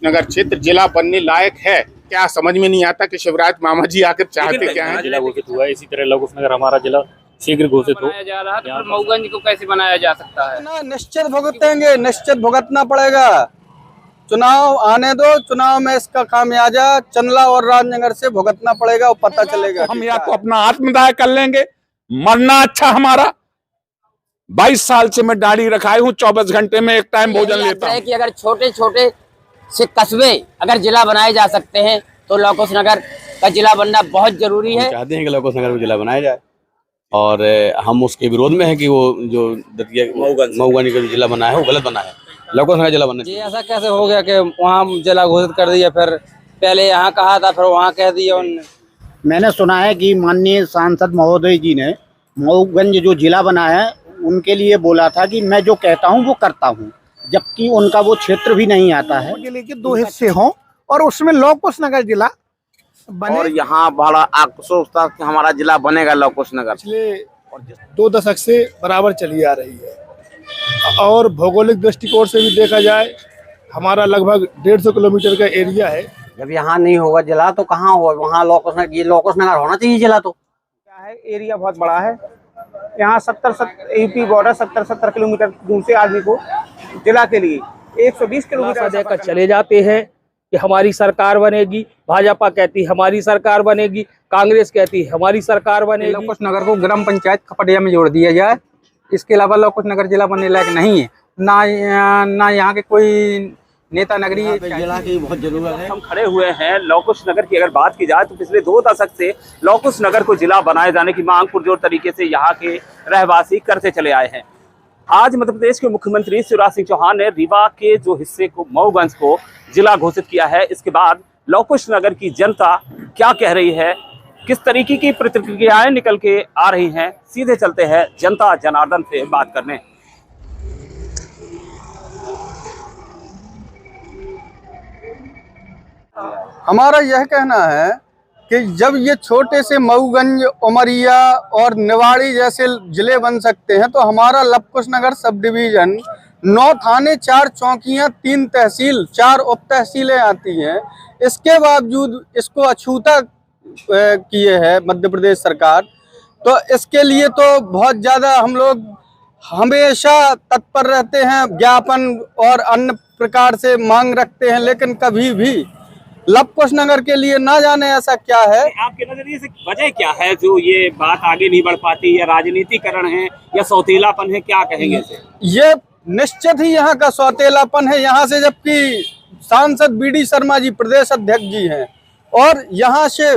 नगर क्षेत्र जिला बनने लायक है क्या? समझ में नहीं आता कि शिवराज मामा जी आकर चाहते क्या है। जिला घोषित हुआ है, इसी तरह लघु नगर हमारा जिला शीघ्र घोषित हो जा रहा है, तो फिर मऊगंज को कैसे बनाया जा सकता है? ना निश्चित भुगतेंगे, निश्चित भुगतना पड़ेगा। चुनाव आने दो, चुनाव में इसका खामियाजा चंदला और राजनगर से भुगतना पड़ेगा और पता चलेगा। हम या तो अपना आत्मदाह कर लेंगे, मरना अच्छा हमारा। 22 साल से मैं दाढ़ी रखाई हूँ, 24 घंटे में एक टाइम भोजन लेता हूँ। कि अगर छोटे छोटे से कस्बे अगर जिला बनाए जा सकते हैं तो लौकुश नगर का जिला बनना बहुत जरूरी है। चाहते हैं कि लौकुश नगर को जिला बनाया जाए और हम उसके विरोध में है कि वो जो मऊगंज का जिला बना है वो गलत बना है। लौकुश नगर जिला बनना चाहिए। ऐसा कैसे हो गया कि वहाँ जिला घोषित कर दिया, फिर पहले यहाँ कहा था फिर वहाँ कह दिया उन्होंने। मैंने सुना है कि माननीय सांसद महोदय जी ने मऊगंज जो जिला बना है उनके लिए बोला था कि मैं जो कहता हूँ वो करता हूँ, जबकि उनका वो क्षेत्र भी नहीं आता है। जिले के 2 हिस्से हों और उसमें लौकुश नगर जिला बने। और यहाँ बड़ा अफसोस था कि हमारा जिला बनेगा लौकुश नगर। पिछले 2 दशक से बराबर चली आ रही है और भौगोलिक दृष्टिकोण से भी देखा जाए हमारा लगभग 150 किलोमीटर का एरिया है। जब यहाँ नहीं होगा जिला तो कहाँ होगा? वहाँ लौकुश नगर, ये लौकुश नगर होना चाहिए जिला। तो क्या है, एरिया बहुत बड़ा है। यहाँ 70 यूपी बॉर्डर 70 किलोमीटर दूर से आदमी को जिला के लिए 120 किलोमीटर देकर चले जाते हैं कि हमारी सरकार बनेगी। भाजपा कहती हमारी सरकार बनेगी, कांग्रेस कहती हमारी सरकार बनेगी। लौकुश नगर को ग्राम पंचायत खपड़िया में जोड़ दिया जाए। इसके अलावा लौकुश नगर जिला बनने लायक नहीं है। ना यहाँ के कोई नेता नगरी जिला की बहुत जरूरत है। हम खड़े हुए हैं लौकुश नगर की। अगर बात की जाए तो पिछले 2 दशक से लौकुश नगर को जिला बनाए जाने की मांग पुरजोर तरीके से यहाँ के रहवासी करते चले आए हैं। आज मध्य प्रदेश के मुख्यमंत्री शिवराज सिंह चौहान ने रीवा के जो हिस्से को मऊगंज को जिला घोषित किया है, इसके बाद लौकुश नगर की जनता क्या कह रही है, किस तरीके की प्रतिक्रियाएं निकल के आ रही हैं, सीधे चलते हैं जनता जनार्दन से बात करने। हमारा यह कहना है कि जब ये छोटे से मऊगंज, उमरिया और निवाड़ी जैसे जिले बन सकते हैं तो हमारा लवकुश नगर सब डिवीजन 9 थाने, 4 चौकियां, 3 तहसील, 4 उप तहसीलें आती हैं। इसके बावजूद इसको अछूता किए है मध्य प्रदेश सरकार। तो इसके लिए तो बहुत ज़्यादा हम लोग हमेशा तत्पर रहते हैं, ज्ञापन और अन्य प्रकार से मांग रखते हैं, लेकिन कभी भी लवकुश नगर के लिए ना जाने ऐसा क्या है। आपके नजरिए से वजह क्या है जो ये बात आगे नहीं बढ़ पाती? या राजनीतिकरण है या सौतेलापन है, क्या कहेंगे इसे? ये निश्चित ही यहाँ का सौतेलापन है। यहाँ से जबकि सांसद BD शर्मा जी प्रदेश अध्यक्ष जी हैं और यहाँ से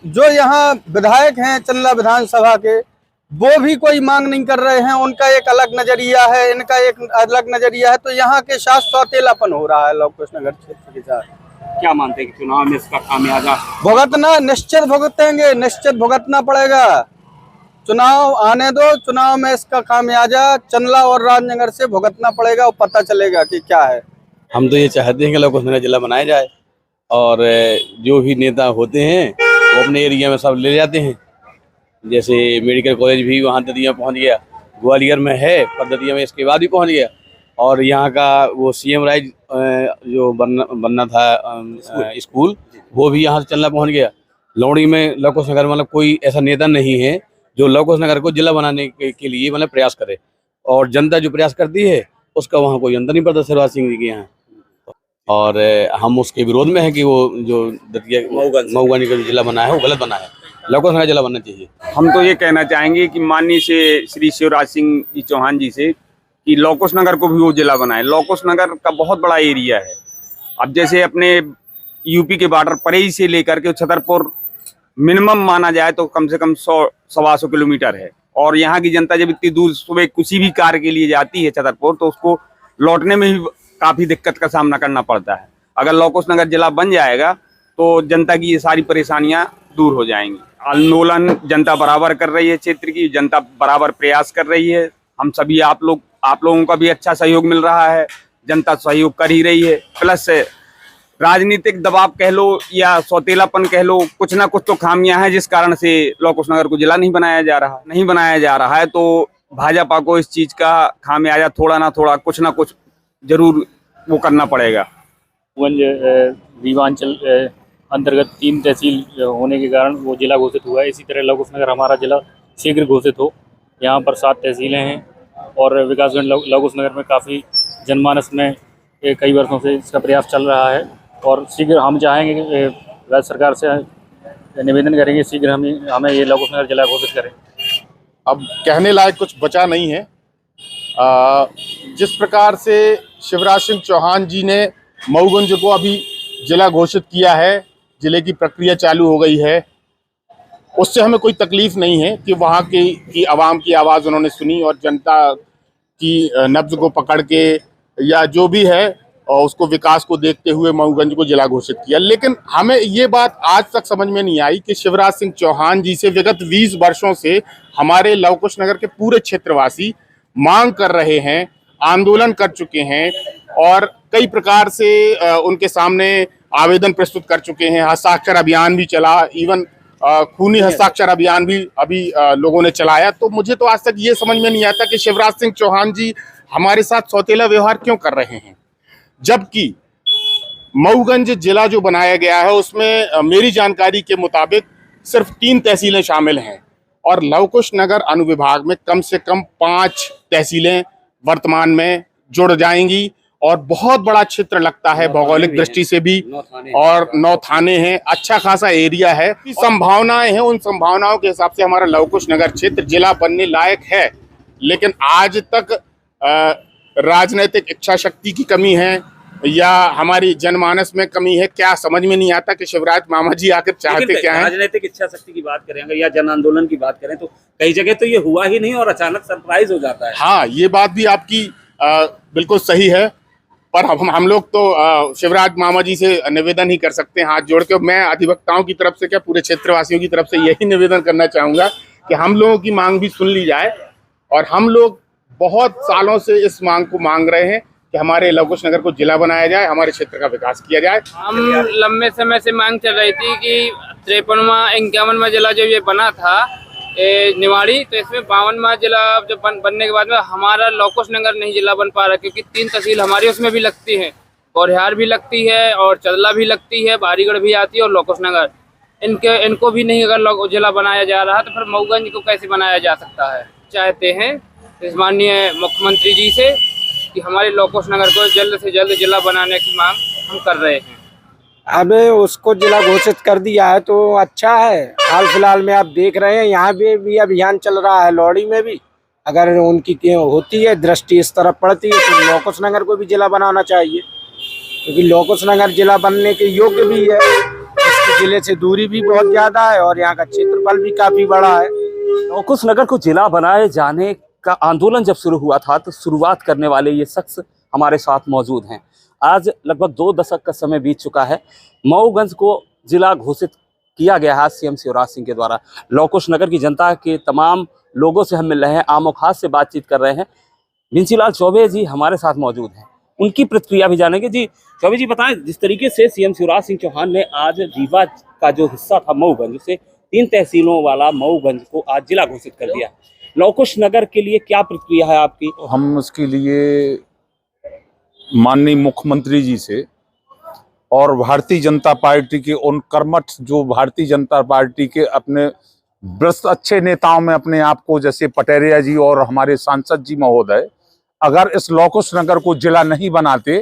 जो यहाँ विधायक हैं चंदला विधानसभा के, वो भी कोई मांग नहीं कर रहे हैं। उनका एक अलग नजरिया है, इनका एक अलग नजरिया है। तो यहाँ के साथ सौतेलापन हो रहा है लवकुश नगर क्षेत्र के साथ। क्या मानते हैं कि चुनाव में इसका खामियाजा भुगतना निश्चित भुगतेंगे, निश्चित भुगतना पड़ेगा। चुनाव आने दो, चुनाव में इसका खामियाजा चंदला और राजनगर से भुगतना पड़ेगा और पता चलेगा कि क्या है। हम तो ये चाहते हैं कि लौकुश नगर जिला बनाया जाए और जो भी नेता होते हैं वो अपने एरिया में सब ले जाते हैं। जैसे मेडिकल कॉलेज भी वहाँ ददिया पहुँच गया, ग्वालियर में है पर ददिया में इसके बाद भी पहुँच गया। और यहाँ का वो CM राइज जो बनना था स्कूल, वो भी यहाँ से चलना पहुँच गया। लौड़ी में लौकुश नगर मतलब कोई ऐसा नेता नहीं है जो लौकुश नगर को जिला बनाने के लिए मतलब प्रयास करे, और जनता जो प्रयास करती है उसका वहाँ कोई अंतर नहीं पड़ता शिवराज सिंह जी के यहाँ। और हम उसके विरोध में है कि वो जो मऊगंज का जिला बना है वो गलत बना है। लौकुश नगर जिला बनना चाहिए। हम तो ये कहना चाहेंगे कि माननीय से श्री शिवराज सिंह जी चौहान जी से कि लौकुश नगर को भी वो जिला बनाए। लौकुश नगर का बहुत बड़ा एरिया है। अब जैसे अपने यूपी के बॉर्डर परेई से लेकर के छतरपुर मिनिमम माना जाए तो कम से कम 100-125 किलोमीटर है। और यहाँ की जनता जब इतनी दूर सुबह किसी भी कार्य के लिए जाती है छतरपुर, तो उसको लौटने में भी काफ़ी दिक्कत का सामना करना पड़ता है। अगर लौकुश नगर जिला बन जाएगा तो जनता की ये सारी परेशानियाँ दूर हो जाएंगी। आंदोलन जनता बराबर कर रही है, क्षेत्र की जनता बराबर प्रयास कर रही है। हम सभी आप लोगों का भी अच्छा सहयोग मिल रहा है, जनता सहयोग कर ही रही है। प्लस राजनीतिक दबाव कह लो या सौतेलापन कह लो, कुछ ना कुछ तो खामियां हैं जिस कारण से लौकुश नगर को जिला नहीं बनाया जा रहा है। तो भाजपा को इस चीज का खामियाजा थोड़ा ना थोड़ा कुछ ना कुछ जरूर वो करना पड़ेगा। रीवांचल अंतर्गत 3 तहसील होने के कारण वो जिला घोषित हुआ है। इसी तरह लव कुश नगर हमारा जिला शीघ्र घोषित हो। यहाँ पर 7 तहसीलें हैं और विकासखंड लव कुश नगर में काफ़ी जनमानस में कई वर्षों से इसका प्रयास चल रहा है और शीघ्र हम चाहेंगे कि राज्य सरकार से निवेदन करेंगे शीघ्र हमें ये लव कुश नगर जिला घोषित करें। अब कहने लायक कुछ बचा नहीं है। जिस प्रकार से शिवराज सिंह चौहान जी ने मऊगंज को अभी जिला घोषित किया है, जिले की प्रक्रिया चालू हो गई है, उससे हमें कोई तकलीफ नहीं है कि वहाँ की आवाम की आवाज़ उन्होंने सुनी और जनता की नब्ज को पकड़ के या जो भी है और उसको विकास को देखते हुए मऊगंज को जिला घोषित किया। लेकिन हमें ये बात आज तक समझ में नहीं आई कि शिवराज सिंह चौहान जी से विगत 20 वर्षों से हमारे लव कुश नगर के पूरे क्षेत्रवासी मांग कर रहे हैं, आंदोलन कर चुके हैं और कई प्रकार से उनके सामने आवेदन प्रस्तुत कर चुके हैं। हस्ताक्षर अभियान भी चला, इवन खूनी हस्ताक्षर अभियान भी अभी लोगों ने चलाया। तो मुझे तो आज तक ये समझ में नहीं आता कि शिवराज सिंह चौहान जी हमारे साथ सौतेला व्यवहार क्यों कर रहे हैं, जबकि मऊगंज जिला जो बनाया गया है उसमें मेरी जानकारी के मुताबिक सिर्फ 3 तहसीलें शामिल हैं और लव कुश नगर अनुविभाग में कम से कम 5 तहसीलें वर्तमान में जुड़ जाएंगी और बहुत बड़ा क्षेत्र लगता है भौगोलिक दृष्टि से भी और 9 थाने हैं, अच्छा खासा एरिया है। संभावनाएं हैं, उन संभावनाओं के हिसाब से हमारा लव कुश नगर क्षेत्र जिला बनने लायक है, लेकिन आज तक राजनीतिक इच्छा शक्ति की कमी है या हमारी जनमानस में कमी है, क्या समझ में नहीं आता कि शिवराज मामा जी आकर चाहते क्या है। राजनीतिक इच्छा शक्ति की बात करें अगर या जन आंदोलन की बात करें तो कई जगह तो ये हुआ ही नहीं और अचानक सरप्राइज हो जाता है। हाँ, ये बात भी आपकी बिल्कुल सही है, पर हम लोग तो शिवराज मामा जी से निवेदन ही कर सकते हैं हाथ जोड़ के। मैं अधिवक्ताओं की तरफ से क्या पूरे क्षेत्रवासियों की तरफ से यही निवेदन करना चाहूँगा कि हम लोगों की मांग भी सुन ली जाए और हम लोग बहुत सालों से इस मांग को मांग रहे हैं कि हमारे लव कुश नगर को जिला बनाया जाए, हमारे क्षेत्र का विकास किया जाए। हम लंबे समय से मांग चल रही थी कि 53वां 51वां जिला जब ये बना था निवाड़ी, तो इसमें 52वां जिला जब बनने के बाद में हमारा लव कुश नगर नहीं जिला बन पा रहा, क्योंकि 3 तहसील हमारी उसमें भी लगती हैं, गौरिहार भी लगती है और चदला भी लगती है, बारीगढ़ भी आती है और लव कुश नगर। इनको भी नहीं अगर जिला बनाया जा रहा तो फिर मऊगंज को कैसे बनाया जा सकता है। चाहते हैं इस माननीय मुख्यमंत्री जी से कि हमारे लव कुश नगर को जल्द से जल्द जिला बनाने की मांग हम कर रहे हैं। अब उसको जिला घोषित कर दिया है तो अच्छा है। हाल फिलहाल में आप देख रहे हैं यहाँ भी अभियान चल रहा है, लौड़ी में भी अगर उनकी होती है दृष्टि इस तरफ पड़ती है तो लव कुश नगर को भी जिला बनाना चाहिए, क्योंकि लव कुश नगर जिला बनने के योग्य भी है। इसके जिले से दूरी भी बहुत ज्यादा है और यहाँ का क्षेत्रफल भी काफी बड़ा है। लव कुश नगर को जिला बनाए जाने का आंदोलन जब शुरू हुआ था तो शुरुआत करने वाले ये शख्स हमारे साथ मौजूद हैं। आज लगभग 2 दशक का समय बीत चुका है। मऊगंज को जिला घोषित किया गया है सीएम शिवराज सिंह के द्वारा। लव कुश नगर की जनता के तमाम लोगों से हम मिल रहे हैं, आमो खास से बातचीत कर रहे हैं। विंसीलाल चौबे जी हमारे साथ मौजूद हैं, उनकी प्रतिक्रिया भी जानेंगे। जी चौबे जी बताएं, जिस तरीके से सीएम शिवराज सिंह चौहान ने आज रीवा का जो हिस्सा था मऊगंज से 3 तहसीलों वाला मऊगंज को आज जिला घोषित कर दिया, लव कुश नगर के लिए क्या प्रतिक्रिया है आपकी? हम उसके लिए माननीय मुख्यमंत्री जी से और भारतीय जनता पार्टी के उन कर्मठ जो भारतीय जनता पार्टी के अपने भ्रष्ट अच्छे नेताओं में अपने आप को, जैसे पटेरिया जी और हमारे सांसद जी महोदय, अगर इस लव कुश नगर को जिला नहीं बनाते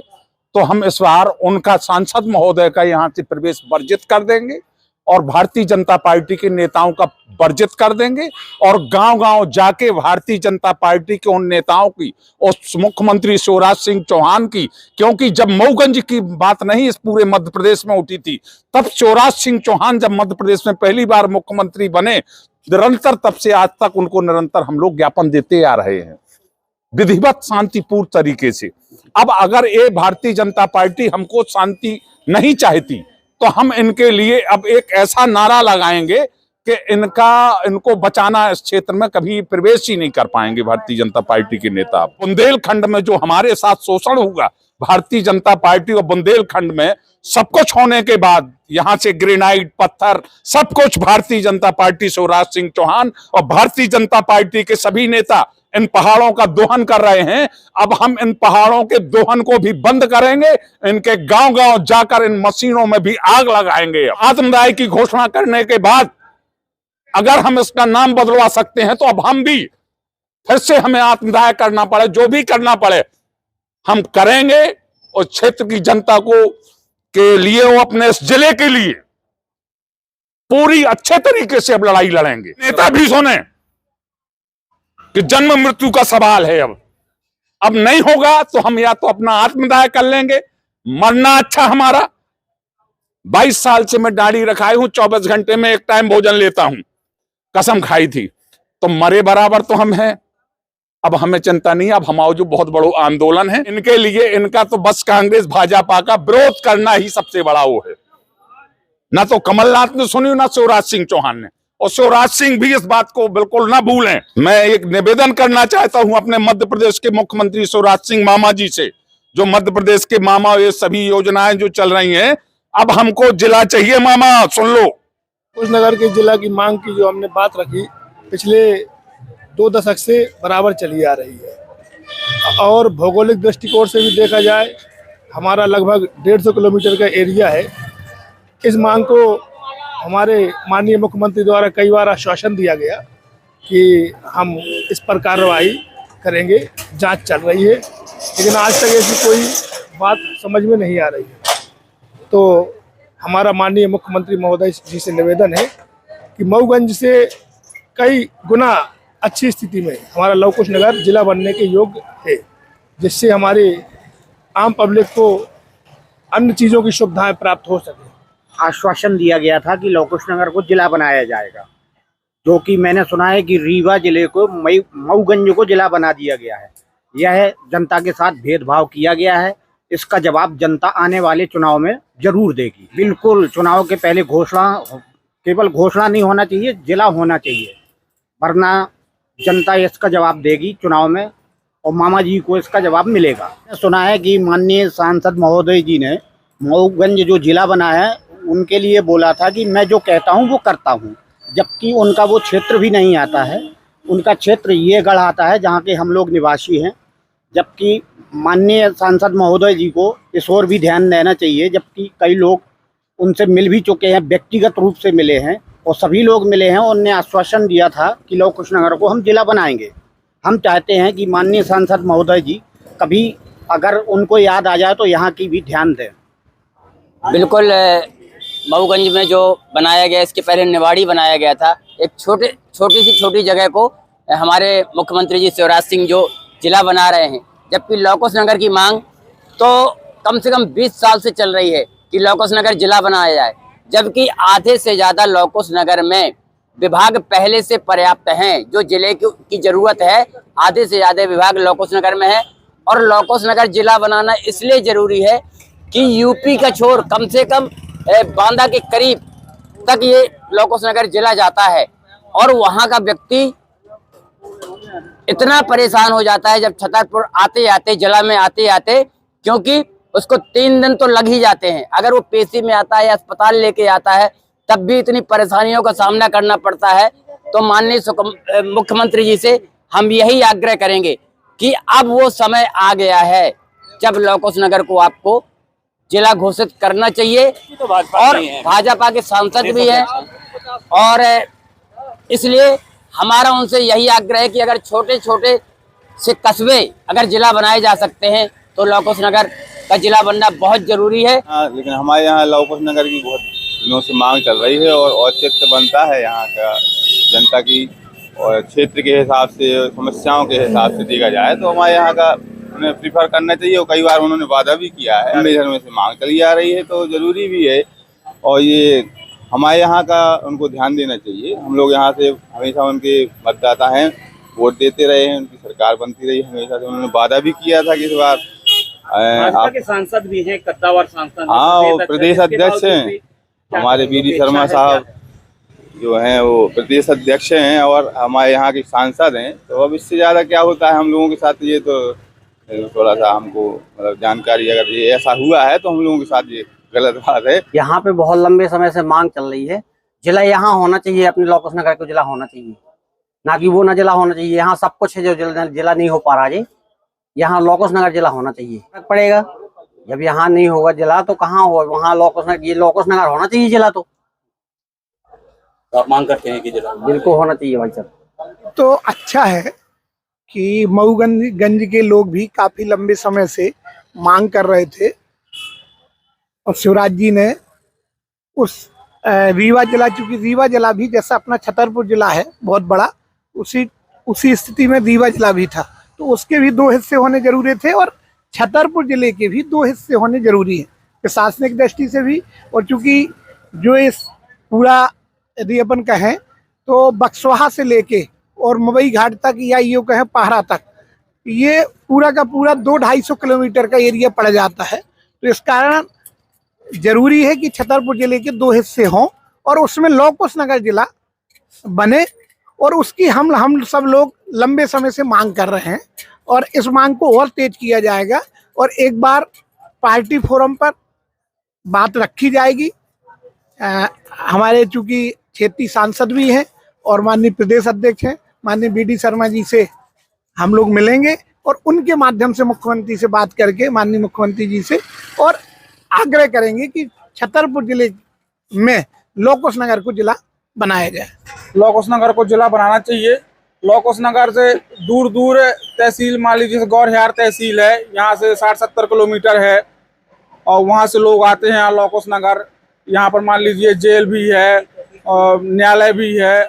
तो हम इस बार उनका सांसद महोदय का यहाँ से प्रवेश वर्जित कर देंगे और भारतीय जनता पार्टी के नेताओं का वर्जित कर देंगे और गांव-गांव जाके भारतीय जनता पार्टी के उन नेताओं की और मुख्यमंत्री शिवराज सिंह चौहान की, क्योंकि जब मऊगंज की बात नहीं इस पूरे मध्य प्रदेश में उठी थी, तब शिवराज सिंह चौहान जब मध्य प्रदेश में पहली बार मुख्यमंत्री बने, निरंतर तब से आज तक उनको निरंतर हम लोग ज्ञापन देते आ रहे हैं विधिवत शांतिपूर्ण तरीके से। अब अगर ये भारतीय जनता पार्टी हमको शांति नहीं चाहती तो हम इनके लिए अब एक ऐसा नारा लगाएंगे कि इनको बचाना इस क्षेत्र में कभी प्रवेश ही नहीं कर पाएंगे भारतीय जनता पार्टी के नेता। बुंदेलखंड में जो हमारे साथ शोषण होगा भारतीय जनता पार्टी और बुंदेलखंड में सब कुछ होने के बाद यहाँ से ग्रेनाइट पत्थर सब कुछ भारतीय जनता पार्टी शिवराज सिंह चौहान और भारतीय जनता पार्टी के सभी नेता इन पहाड़ों का दोहन कर रहे हैं। अब हम इन पहाड़ों के दोहन को भी बंद करेंगे, इनके गांव-गांव जाकर इन मशीनों में भी आग लगाएंगे। आत्मदाय की घोषणा करने के बाद अगर हम इसका नाम बदलवा सकते हैं तो अब हम भी फिर से हमें आत्मदाय करना पड़े, जो भी करना पड़े हम करेंगे। और क्षेत्र की जनता को के लिए वो अपने इस जिले के लिए पूरी अच्छे तरीके से अब लड़ाई लड़ेंगे। नेता भी सुने कि जन्म मृत्यु का सवाल है। अब नहीं होगा तो हम या तो अपना आत्मदाय कर लेंगे, मरना अच्छा हमारा। 22 साल से मैं दाढ़ी रखाई हूं, 24 घंटे में एक टाइम भोजन लेता हूं, कसम खाई थी, तो मरे बराबर तो हम हैं। अब हमें चिंता नहीं, अब हमारा जो बहुत बड़ा आंदोलन है इनके लिए, इनका तो बस कांग्रेस भाजपा का विरोध करना ही सबसे बड़ा वो है। ना तो कमलनाथ ने सुनी, ना शिवराज सिंह चौहान ने, और शिवराज सिंह भी इस बात को बिल्कुल ना भूलें। मैं एक निवेदन करना चाहता हूं अपने मध्य प्रदेश के मुख्यमंत्री शिवराज सिंह मामा जी से, जो मध्य प्रदेश के मामा, ये सभी योजनाएं जो चल रही हैं, अब हमको जिला चाहिए मामा, सुन लो। कुछ नगर के जिला की मांग की जो हमने बात रखी, पिछले 2 दशक से बराबर चली आ रही है। और भौगोलिक दृष्टिकोण से भी देखा जाए, हमारा लगभग 150 किलोमीटर का एरिया है। इस मांग को हमारे माननीय मुख्यमंत्री द्वारा कई बार आश्वासन दिया गया कि हम इस पर कार्रवाई करेंगे, जांच चल रही है, लेकिन आज तक ऐसी कोई बात समझ में नहीं आ रही है। तो हमारा माननीय मुख्यमंत्री महोदय जी से निवेदन है कि मऊगंज से कई गुना अच्छी स्थिति में हमारा लव कुश नगर जिला बनने के योग्य है, जिससे हमारी आम पब्लिक को अन्य चीज़ों की सुविधाएं प्राप्त हो सके। आश्वासन दिया गया था कि लव कुश नगर को जिला बनाया जाएगा, जो कि मैंने सुना है कि रीवा जिले को मऊगंज को जिला बना दिया गया है। यह जनता के साथ भेदभाव किया गया है। इसका जवाब जनता आने वाले चुनाव में जरूर देगी। बिल्कुल चुनाव के पहले केवल घोषणा नहीं होना चाहिए, जिला होना चाहिए, वरना जनता इसका जवाब देगी चुनाव में और मामा जी को इसका जवाब मिलेगा। सुना है कि माननीय सांसद महोदय जी ने मऊगंज जो जिला बनाया है उनके लिए बोला था कि मैं जो कहता हूं वो करता हूं, जबकि उनका वो क्षेत्र भी नहीं आता है। उनका क्षेत्र ये गढ़ आता है जहां के हम लोग निवासी हैं। जबकि माननीय सांसद महोदय जी को इस ओर भी ध्यान देना चाहिए, जबकि कई लोग उनसे मिल भी चुके हैं, व्यक्तिगत रूप से मिले हैं और सभी लोग मिले हैं। उनने आश्वासन दिया था कि लव कुश नगर को हम जिला बनाएंगे। हम चाहते हैं कि माननीय सांसद महोदय जी कभी अगर उनको याद आ जाए तो यहाँ की भी ध्यान दें। बिल्कुल, मऊगंज में जो बनाया गया, इसके पहले निवाड़ी बनाया गया था। एक छोटी जगह को हमारे मुख्यमंत्री जी शिवराज सिंह जो जिला बना रहे हैं, जबकि लव कुश नगर की मांग तो कम से कम 20 साल से चल रही है कि लव कुश नगर जिला बनाया जाए, जबकि आधे से ज़्यादा लव कुश नगर में विभाग पहले से पर्याप्त हैं। जो जिले की जरूरत है, आधे से ज़्यादा विभाग लव कुश नगर में है। और लव कुश नगर जिला बनाना इसलिए ज़रूरी है कि यूपी का छोर कम से कम बांदा के करीब तक ये लव कुश नगर जिला जाता है, और वहाँ का व्यक्ति इतना परेशान हो जाता है जब छतरपुर आते आते, जिला में आते आते, क्योंकि उसको 3 दिन तो लग ही जाते हैं। अगर वो पेशी में आता है या अस्पताल लेके आता है तब भी इतनी परेशानियों का सामना करना पड़ता है। तो माननीय मुख्यमंत्री जी से हम यही आग्रह करेंगे कि अब वो समय आ गया है जब लव कुश नगर को आपको जिला घोषित करना चाहिए। और भाजपा के सांसद भी हैं, और इसलिए हमारा उनसे यही आग्रह है कि अगर छोटे छोटे से कस्बे अगर जिला बनाए जा सकते हैं तो लव कुश नगर का जिला बनना बहुत जरूरी है। लेकिन हमारे यहाँ लव कुश नगर की बहुत दिनों से मांग चल रही है और औचित्य बनता है यहाँ का जनता की, और क्षेत्र के हिसाब से, समस्याओं के हिसाब से देखा जाए तो हमारे यहाँ का उन्हें प्रीफर करना चाहिए। और कई बार उन्होंने वादा भी किया है, हमें इधर में से मांग चली आ रही है, तो ज़रूरी भी है। और ये हमारे यहाँ का उनको ध्यान देना चाहिए। हम लोग यहाँ से हमेशा उनके मतदाता हैं, वोट देते रहे हैं, उनकी सरकार बनती रही हमेशा से। उन्होंने वादा भी किया था कि इस बार भाजपा के सांसद भी हैं, कद्दावर सांसद। हाँ, प्रदेश अध्यक्ष हैं हमारे वीडी शर्मा साहब जो हैं, वो प्रदेश अध्यक्ष हैं और हमारे यहाँ के सांसद हैं। तो अब इससे ज़्यादा क्या होता है हम लोगों के साथ, ये तो थोड़ा सा हमको मतलब जानकारी, अगर ये ऐसा हुआ है तो हम लोगों के साथ ये गलत बात है। यहाँ पे बहुत लंबे समय से मांग चल रही है, जिला यहाँ होना चाहिए, अपने लव कुश नगर को जिला होना चाहिए। ना कि वो ना जिला होना चाहिए। यहाँ सब कुछ है जो जिला नहीं हो पा रहा जी। यहाँ लोकुश नगर जिला होना चाहिए। फर्क पड़ेगा जब यहाँ नहीं होगा जिला तो कहाँ होगा? वहाँ लोकुश नगर, ये लोकुश नगर होना चाहिए जिला। तो आप मांग करते हैं कि जिला बिल्कुल होना चाहिए भाई साहब। तो अच्छा है कि मऊगंज के लोग भी काफी लंबे समय से मांग कर रहे थे और शिवराज जी ने उस रीवा जिला, चूंकि रीवा जिला भी जैसा अपना छतरपुर जिला है बहुत बड़ा, उसी स्थिति में रीवा जिला भी था, तो उसके भी 2 हिस्से होने जरूरी थे और छतरपुर जिले के भी 2 हिस्से होने जरूरी है प्रशासनिक दृष्टि से भी। और चूंकि जो इस पूरा यदि अपन कहें तो बक्सवाहा से लेके और मवई घाट तक या यूँ कहें पहाड़ा तक, ये पूरा का पूरा 200-250 किलोमीटर का एरिया पड़ जाता है। तो इस कारण जरूरी है कि छतरपुर जिले के 2 हिस्से हों और उसमें लोकुश नगर जिला बने। और उसकी हम सब लोग लंबे समय से मांग कर रहे हैं और इस मांग को और तेज किया जाएगा और एक बार पार्टी फोरम पर बात रखी जाएगी। हमारे चूंकि क्षेत्रीय सांसद भी हैं और माननीय प्रदेश अध्यक्ष हैं माननीय BD शर्मा जी से हम लोग मिलेंगे और उनके माध्यम से मुख्यमंत्री से बात करके माननीय मुख्यमंत्री जी से और आग्रह करेंगे कि छतरपुर जिले में लोकुश नगर को जिला बनाया जाए। लोकुश नगर को जिला बनाना चाहिए। लोकुश नगर से दूर दूर तहसील, मान लीजिए जैसे गौरहार तहसील है, यहाँ से 60-70 किलोमीटर है और वहाँ से लोग आते हैं यहाँ लोकुश नगर। यहाँ पर मान लीजिए जेल भी है और न्यायालय भी है,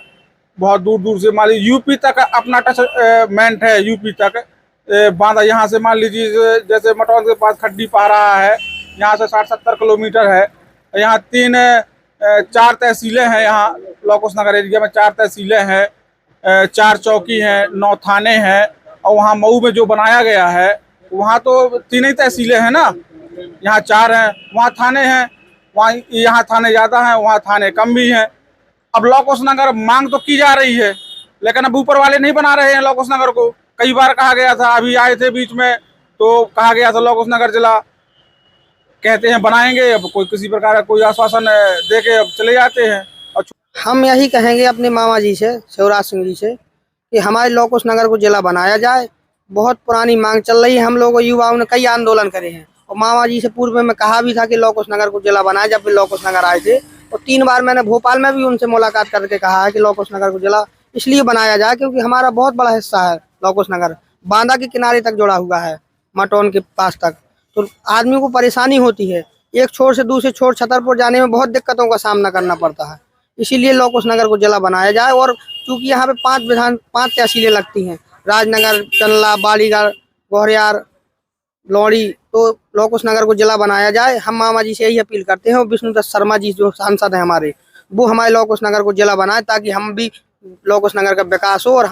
बहुत दूर दूर से मान लीजिए यूपी तक अपना टचमेंट है, यूपी तक बांधा। यहाँ से मान लीजिए जैसे मटौन के पास खड्डी पा रहा है, यहाँ से 60-70 किलोमीटर है। यहाँ 3-4 तहसीलें हैं, यहाँ लोकुश नगर एरिया में 4 तहसीलें हैं, 4 चौकी हैं, 9 थाने हैं। और वहाँ मऊ में जो बनाया गया है वहाँ तो 3 ही तहसीलें हैं ना, यहाँ 4 हैं, वहाँ थाने हैं, वहाँ यहाँ थाने ज़्यादा हैं, वहाँ थाने कम भी हैं। अब लोकुश नगर मांग तो की जा रही है लेकिन अब ऊपर वाले नहीं बना रहे हैं लोकुश नगर को। कई बार कहा गया था, अभी आए थे बीच में तो कहा गया था लोकुश नगर जिला कहते हैं बनाएंगे, अब कोई किसी प्रकार का कोई आश्वासन दे के अब चले जाते हैं। और हम यही कहेंगे अपने मामा जी से, शिवराज सिंह जी से, कि हमारे लोकुश नगर को जिला बनाया जाए। बहुत पुरानी मांग चल रही है, हम लोगों युवाओं ने कई आंदोलन करे हैं और मामा जी से पूर्व में कहा भी था कि लोकुश नगर को जिला बनाए। जब भी लोकुश नगर आए थे और 3 बार मैंने भोपाल में भी उनसे मुलाकात करके कहा है कि लोकुश नगर को जिला इसलिए बनाया जाए क्योंकि हमारा बहुत बड़ा हिस्सा है लोकुश नगर, बांधा के किनारे तक जुड़ा हुआ है, मटौन के पास तक। तो आदमी को परेशानी होती है, एक छोर से दूसरे छोर छतरपुर जाने में बहुत दिक्कतों का सामना करना पड़ता है। इसीलिए लोकुश नगर को जिला बनाया जाए। और चूंकि यहाँ पे 5 तहसीलें लगती हैं, राजनगर, चंदला, बालीगढ़, गौरहार, लौड़ी, तो लोकुश नगर को जिला बनाया जाए। हम मामा जी से यही अपील करते हैं और विष्णुदत्त शर्मा जी जो सांसद हैं हमारे, वो हमारे लोकुश नगर को जिला बनाए ताकि हम भी लोकुश नगर का विकास हो। और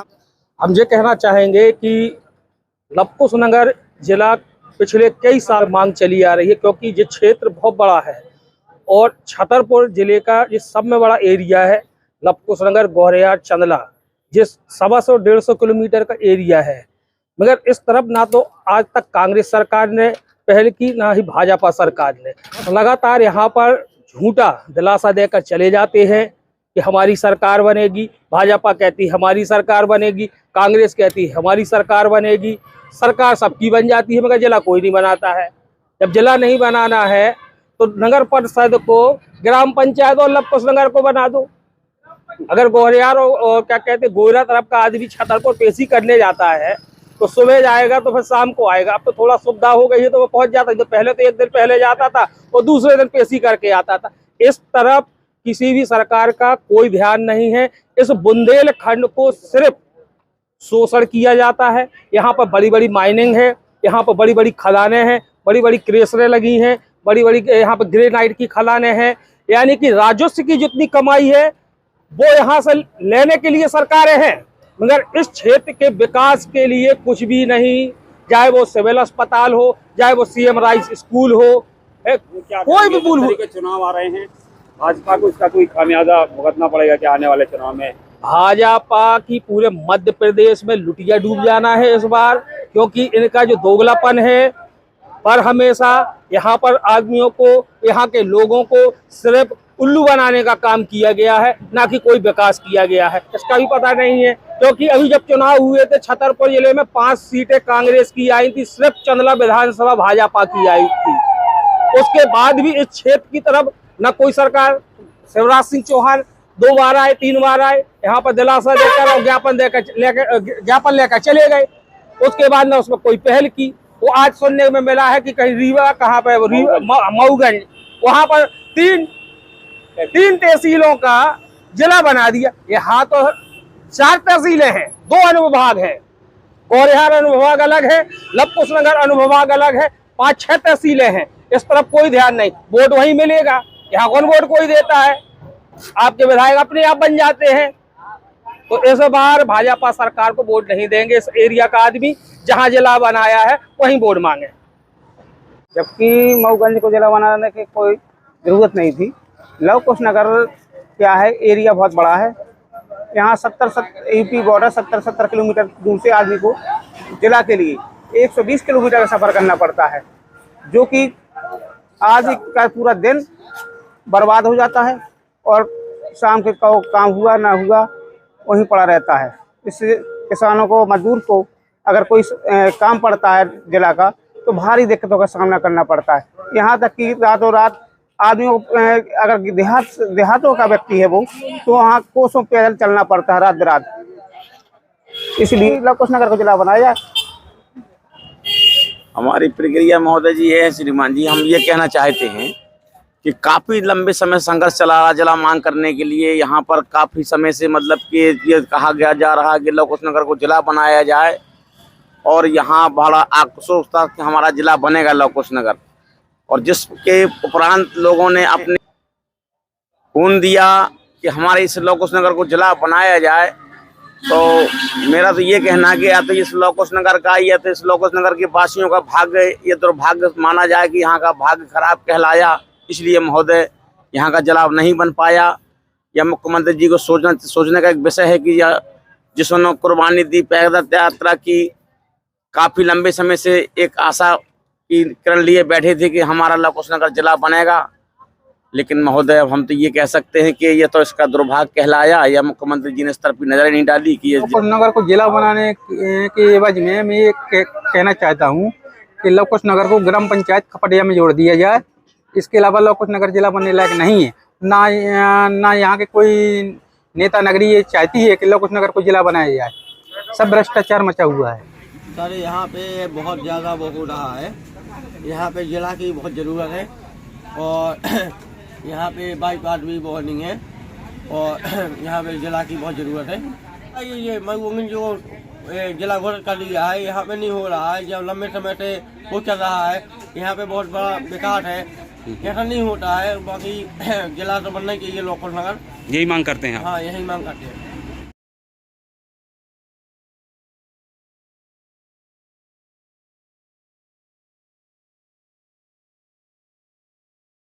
हम ये कहना चाहेंगे कि लोकुश नगर जिला पिछले कई साल मांग चली आ रही है क्योंकि ये क्षेत्र बहुत बड़ा है और छतरपुर जिले का ये सब में बड़ा एरिया है। लोकुश नगर, गौरहार, चंदला, ये 125-150 किलोमीटर का एरिया है। मगर इस तरफ ना तो आज तक कांग्रेस सरकार ने पहल की, ना ही भाजपा सरकार ने। लगातार यहाँ पर झूठा दिलासा देकर चले जाते हैं कि हमारी सरकार बनेगी, भाजपा कहती हमारी सरकार बनेगी, कांग्रेस कहती हमारी सरकार बनेगी। सरकार सबकी बन जाती है मगर जिला कोई नहीं बनाता है। जब जिला नहीं बनाना है तो नगर परिषद को, ग्राम पंचायत और लोकुश नगर को बना दो। अगर गौरहार और क्या कहते गोरा तरफ का आदमी छतरपुर पेशी करने जाता है तो सुबह जाएगा तो फिर शाम को आएगा। अब तो थोड़ा सुविधा हो गई है तो वो पहुंच जाता है, जो पहले तो 1 दिन पहले जाता था और दूसरे दिन पेशी करके आता था। इस तरफ किसी भी सरकार का कोई ध्यान नहीं है। इस बुंदेलखंड को सिर्फ शोषण किया जाता है। यहाँ पर बड़ी बड़ी माइनिंग है, यहाँ पर बड़ी बड़ी खदानें हैं, बड़ी बड़ी क्रेशरें लगी हैं, बड़ी बड़ी यहाँ पर ग्रेनाइट की खदानें हैं। यानी कि राजस्व की जितनी कमाई है वो यहाँ से लेने के लिए सरकारें हैं मगर इस क्षेत्र के विकास के लिए कुछ भी नहीं। चाहे वो सिविल अस्पताल हो, चाहे वो CM राइस स्कूल हो, कोई भी पुल हो। चुनाव आ रहे हैं, भाजपा को इसका कोई खामियाजा भुगतना पड़ेगा क्या आने वाले चुनाव में? भाजपा की पूरे मध्य प्रदेश में लुटिया डूब जाना है इस बार, क्योंकि इनका जो दोगलापन है पर हमेशा यहाँ पर आदमियों को, यहाँ के लोगों को सिर्फ उल्लू बनाने का काम किया गया है, ना कि कोई विकास किया गया है। इसका भी पता नहीं है क्योंकि अभी जब चुनाव हुए थे छतरपुर जिले में 5 सीटें कांग्रेस की आई थी, सिर्फ चंदला विधानसभा भाजपा की आई थी। उसके बाद भी इस क्षेत्र की तरफ न कोई सरकार, शिवराज सिंह चौहान 2 बार आए, 3 बार आए, यहाँ पर दिलासा देकर और ज्ञापन लेकर चले गए। उसके बाद न उसमें कोई पहल की। वो आज सुनने में मिला है कि कहीं रीवा, कहाँ पे मऊगंज, वहां पर 3 तहसीलों का जिला बना दिया। यहाँ तो 4 तहसीलें हैं, 2 अनुविभाग है, गौरिहार अनुविभाग अलग है, लवकुशनगर अनुविभाग अलग है, 5-6 तहसीलें हैं। इस तरफ कोई ध्यान नहीं। वोट वहीं मिलेगा, यहाँ कौन वोट कोई देता है? आपके विधायक अपने आप बन जाते हैं। तो इस बार भाजपा सरकार को वोट नहीं देंगे। इस एरिया का आदमी जहां जिला बनाया है वहीं वोट मांगे, जबकि मऊगंज को जिला बनाने की कोई जरूरत नहीं थी। लवकुशनगर क्या है, एरिया बहुत बड़ा है। यहाँ 70 यूपी बॉर्डर 70 किलोमीटर दूर से आदमी को जिला के लिए 120 किलोमीटर का सफर करना पड़ता है, जो कि आज का पूरा दिन बर्बाद हो जाता है और शाम के काम हुआ ना हुआ वहीं पड़ा रहता है। इससे किसानों को, मजदूर को अगर कोई काम पड़ता है जिला का तो भारी दिक्कतों का सामना करना पड़ता है। यहाँ तक कि रातों रात आदमियों को, अगर देहातों का व्यक्ति है वो, तो वहाँ कोसों पैदल चलना पड़ता है रात रात। इसलिए लवकुशनगर को जिला बनाया। हमारी प्रक्रिया महोदय जी है श्रीमान जी, हम ये कहना चाहते हैं कि काफ़ी लंबे समय संघर्ष चला रहा जिला मांग करने के लिए। यहाँ पर काफ़ी समय से मतलब कि ये कहा गया जा रहा है कि लवकुशनगर को जिला बनाया जाए और यहाँ बड़ा आक्रोश था कि हमारा जिला बनेगा लवकुशनगर। और जिसके उपरांत लोगों ने अपने खून दिया कि हमारे इस लवकुशनगर को जिला बनाया जाए। तो मेरा तो ये कहना है कि या तो इस लवकुशनगर का, या तो इस लवकुशनगर के वासियों का भाग्य, ये दुर्भाग्य माना जाए कि यहाँ का भाग्य खराब कहलाया, इसलिए महोदय यहाँ का जिला नहीं बन पाया। या मुख्यमंत्री जी को सोचने का एक विषय है कि जिसने कुर्बानी दी, पैदल यात्रा की, काफ़ी लंबे समय से एक आशा की किरण लिए बैठे थे कि हमारा लवकुशनगर जिला बनेगा। लेकिन महोदय अब हम तो ये कह सकते हैं कि ये तो इसका दुर्भाग्य कहलाया, या मुख्यमंत्री जी ने इस तरफ की नजर नहीं डाली कि लवकुशनगर को जिला बनाने के एवज में मैं ये कहना चाहता हूँ कि लवकुशनगर को ग्राम पंचायत खपटिया में जोड़ दिया जाए। इसके अलावा लवकुशनगर जिला बनने लायक नहीं है। ना यहाँ के कोई नेता नगरी ये चाहती है कि लवकुशनगर को जिला बनाया जाए। सब भ्रष्टाचार मचा हुआ है। सर यहाँ पे बहुत ज़्यादा वो हो रहा है, यहाँ पे जिला की बहुत ज़रूरत है और यहाँ पे बाईपास भी बहुत नहीं है और यहाँ पे जिला की बहुत ज़रूरत है। ये मऊगंज जो जिला घोषित कर दिया है, यहाँ पे नहीं हो रहा है। जब लंबे समय से वो चल रहा है, यहाँ पे बहुत बड़ा विकास है, ऐसा नहीं होता है। बाकी जिला तो बनना चाहिए लवकुशनगर, यही मांग करते हैं। हाँ, यही मांग करते हैं।